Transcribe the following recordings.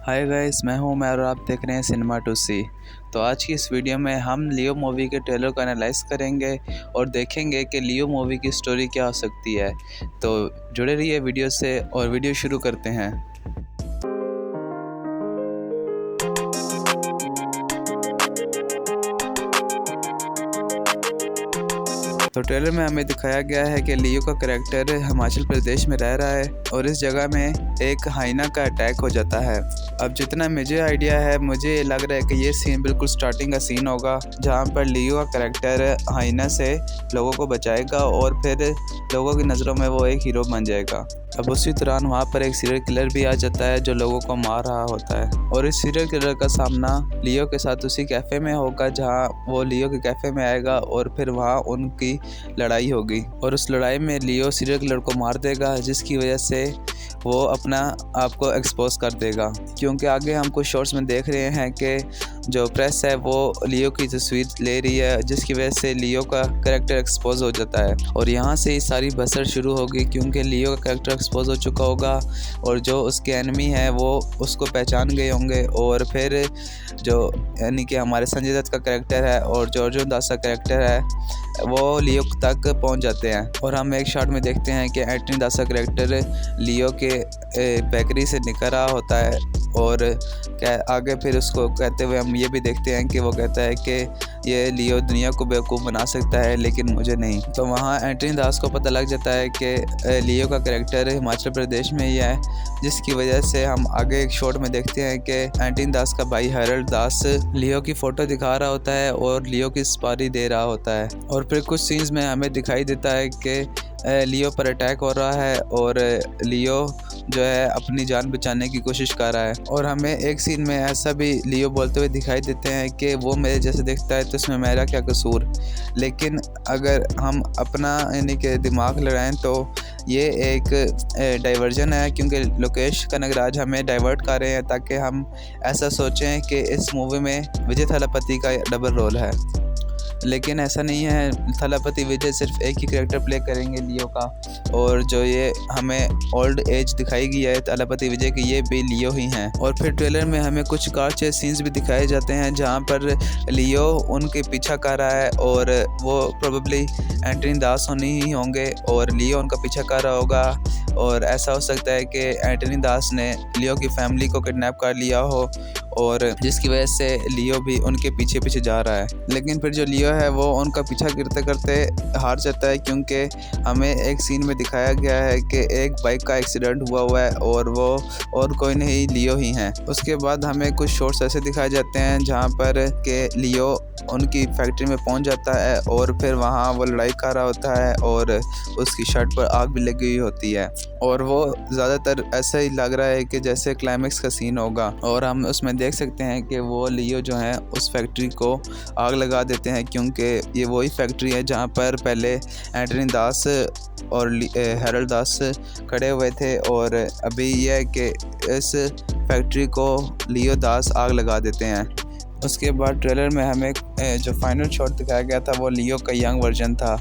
Hi guys, मैं हूं उमर और आप देख रहे हैं सिनेमा टू सी। तो आज की इस वीडियो में हम लियो मूवी के ट्रेलर को एनालाइज करेंगे और देखेंगे कि लियो मूवी की स्टोरी क्या हो सकती है। तो जुड़े रहिए वीडियो से और वीडियो शुरू करते हैं। तो ट्रेलर में हमें दिखाया गया है कि लियो का करैक्टर हिमाचल प्रदेश में रह रहा है और इस जगह में एक हाइना का अटैक हो जाता है। अब जितना मुझे आइडिया है, मुझे लग रहा है कि ये सीन बिल्कुल स्टार्टिंग का सीन होगा जहाँ पर लियो का करैक्टर हाइना से लोगों को बचाएगा और फिर लोगों की नज़रों में वो एक हीरो बन जाएगा। अब उसी दौरान वहाँ पर एक सीरियल किलर भी आ जाता है जो लोगों को मार रहा होता है और इस सीरियल किलर का सामना लियो के साथ उसी कैफ़े में होगा जहाँ वो लियो के कैफ़े में आएगा और फिर वहाँ उनकी लड़ाई होगी और उस लड़ाई में लियो सीरियल किलर को मार देगा, जिसकी वजह से वो अपना आप को एक्सपोज कर देगा। क्योंकि आगे हम कुछ शॉट्स में देख रहे हैं कि जो प्रेस है वो लियो की तस्वीर ले रही है, जिसकी वजह से लियो का करैक्टर एक्सपोज हो जाता है और यहाँ से ही सारी बसर शुरू होगी क्योंकि लियो का करैक्टर एक्सपोज हो चुका होगा और जो उसके एनिमी हैं वो उसको पहचान गए होंगे और फिर जो यानी कि हमारे संजय दत्त का करैक्टर है और जो अर्जुन दास का करैक्टर है वो लियो तक पहुंच जाते हैं और हम एक शॉट में देखते हैं कि एंटनी दास का करैक्टर लियो के बेकरी से निकल रहा होता है और आगे फिर उसको कहते हुए हम ये भी देखते हैं कि वो कहता है कि ये लियो दुनिया को बेवकूफ़ बना सकता है लेकिन मुझे नहीं। तो वहाँ एंटनी दास को पता लग जाता है कि लियो का करैक्टर हिमाचल प्रदेश में ही है, जिसकी वजह से हम आगे एक शॉट में देखते हैं कि एंटनी दास का भाई हरल्ड दास लियो की फ़ोटो दिखा रहा होता है और लियो की सुपारी दे रहा होता है और फिर कुछ सीन्स में हमें दिखाई देता है कि लियो पर अटैक हो रहा है और लियो जो है अपनी जान बचाने की कोशिश कर रहा है और हमें एक सीन में ऐसा भी लियो बोलते हुए दिखाई देते हैं कि वो मेरे जैसे दिखता है तो इसमें मेरा क्या कसूर। लेकिन अगर हम अपना यानी कि दिमाग लड़ाएं तो ये एक डाइवर्जन है क्योंकि लोकेश कनगराज हमें डाइवर्ट कर रहे हैं ताकि हम ऐसा सोचें कि इस मूवी में विजय थालापति का डबल रोल है, लेकिन ऐसा नहीं है। थालापति विजय सिर्फ एक ही कैरेक्टर प्ले करेंगे लियो का और जो ये हमें ओल्ड एज दिखाई गई है थालापति विजय की, ये भी लियो ही हैं। और फिर ट्रेलर में हमें कुछ कार चेस सीन्स भी दिखाए जाते हैं जहां पर लियो उनके पीछा कर रहा है और वो प्रोबेबली एंटनी दास होनी ही होंगे और लियो उनका पीछा कर रहा होगा और ऐसा हो सकता है कि एंटनी दास ने लियो की फैमिली को किडनैप कर लिया हो और जिसकी वजह से लियो भी उनके पीछे पीछे जा रहा है। लेकिन फिर जो लियो है वो उनका पीछा करते करते हार जाता है क्योंकि हमें एक सीन में दिखाया गया है कि एक बाइक का एक्सीडेंट हुआ है और वो और कोई नहीं लियो ही हैं। उसके बाद हमें कुछ शॉट्स ऐसे दिखाए जाते हैं जहाँ पर कि लियो उनकी फैक्ट्री में पहुँच जाता है और फिर वहाँ वो लड़ाई कर रहा होता है और उसकी शर्ट पर आग भी लगी हुई होती है और वो ज़्यादातर ऐसा ही लग रहा है कि जैसे क्लाइमेक्स का सीन होगा और हम उसमें देख सकते हैं कि वो लियो जो है उस फैक्ट्री को आग लगा देते हैं क्योंकि ये वही फैक्ट्री है जहाँ पर पहले एंटनी दास और हरल्ड दास खड़े हुए थे और अभी यह है कि इस फैक्ट्री को लियो दास आग लगा देते हैं। उसके बाद ट्रेलर में हमें जो फाइनल शॉट दिखाया गया था वो लियो का यंग वर्जन था।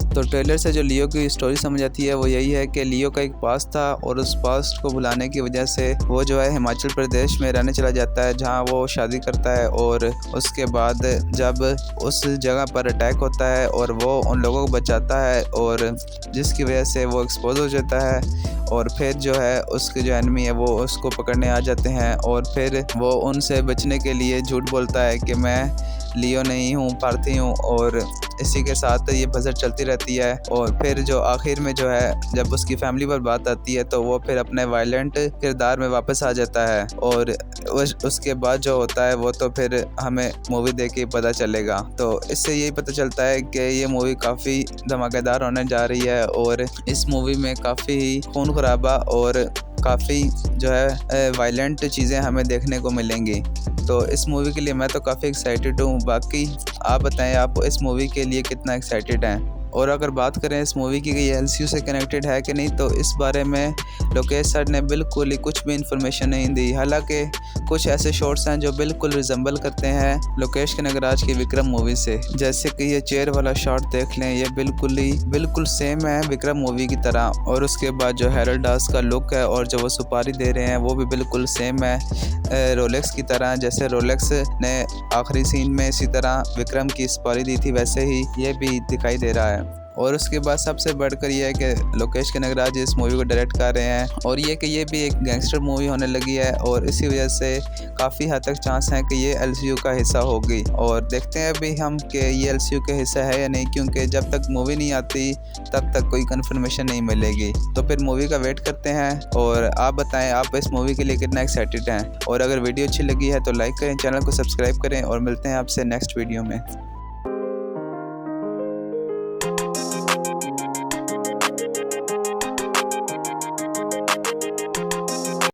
तो ट्रेलर से जो लियो की स्टोरी समझ आती है वो यही है कि लियो का एक पास्ट था और उस पास्ट को भुलाने की वजह से वो जो है हिमाचल प्रदेश में रहने चला जाता है जहां वो शादी करता है और उसके बाद जब उस जगह पर अटैक होता है और वो उन लोगों को बचाता है और जिसकी वजह से वो एक्सपोज हो जाता है और फिर जो है उसके जो एनिमी है वो उसको पकड़ने आ जाते हैं और फिर वो उनसे बचने के लिए झूठ बोलता है कि मैं लियो नहीं हूँ, पार्थी हूँ और इसी के साथ ये बजट चलती रहती है। और फिर जो आखिर में जो है जब उसकी फैमिली पर बात आती है तो वो फिर अपने वायलेंट किरदार में वापस आ जाता है और उसके बाद जो होता है वो तो फिर हमें मूवी देख के पता चलेगा। तो इससे यही पता चलता है कि ये मूवी काफ़ी धमाकेदार होने जा रही है और इस मूवी में काफ़ी खून खराबा और काफ़ी जो है वायलेंट चीज़ें हमें देखने को मिलेंगी। तो इस मूवी के लिए मैं तो काफ़ी एक्साइटेड हूँ। बाकी आप बताएं आप इस मूवी के लिए कितना एक्साइटेड हैं। और अगर बात करें इस मूवी की ये एलसीयू से कनेक्टेड है कि नहीं, तो इस बारे में लोकेश सर ने बिल्कुल ही कुछ भी इन्फॉर्मेशन नहीं दी। हालांकि कुछ ऐसे शॉट्स हैं जो बिल्कुल रिजेंबल करते हैं लोकेश कनगराज की विक्रम मूवी से। जैसे कि ये चेयर वाला शॉट देख लें, ये बिल्कुल सेम है विक्रम मूवी की तरह। और उसके बाद जो हैरल्ड दास का लुक है और जो वो सुपारी दे रहे हैं वो भी बिल्कुल सेम है रोलेक्स की तरह। जैसे रोलेक्स ने आखिरी सीन में इसी तरह विक्रम की सुपारी दी थी, वैसे ही ये भी दिखाई दे रहा है। और उसके बाद सबसे बढ़कर ये है कि लोकेश कनगराज इस मूवी को डायरेक्ट कर रहे हैं और ये कि ये भी एक गैंगस्टर मूवी होने लगी है और इसी वजह से काफ़ी हद तक चांस है कि ये LCU का हिस्सा होगी। और देखते हैं अभी हम कि ये LCU का हिस्सा है या नहीं, क्योंकि जब तक मूवी नहीं आती तब तक कोई कंफर्मेशन नहीं मिलेगी। तो फिर मूवी का वेट करते हैं और आप बताएं आप इस मूवी के लिए कितना एक्साइटेड हैं। और अगर वीडियो अच्छी लगी है तो लाइक करें, चैनल को सब्सक्राइब करें और मिलते हैं आपसे नेक्स्ट वीडियो में।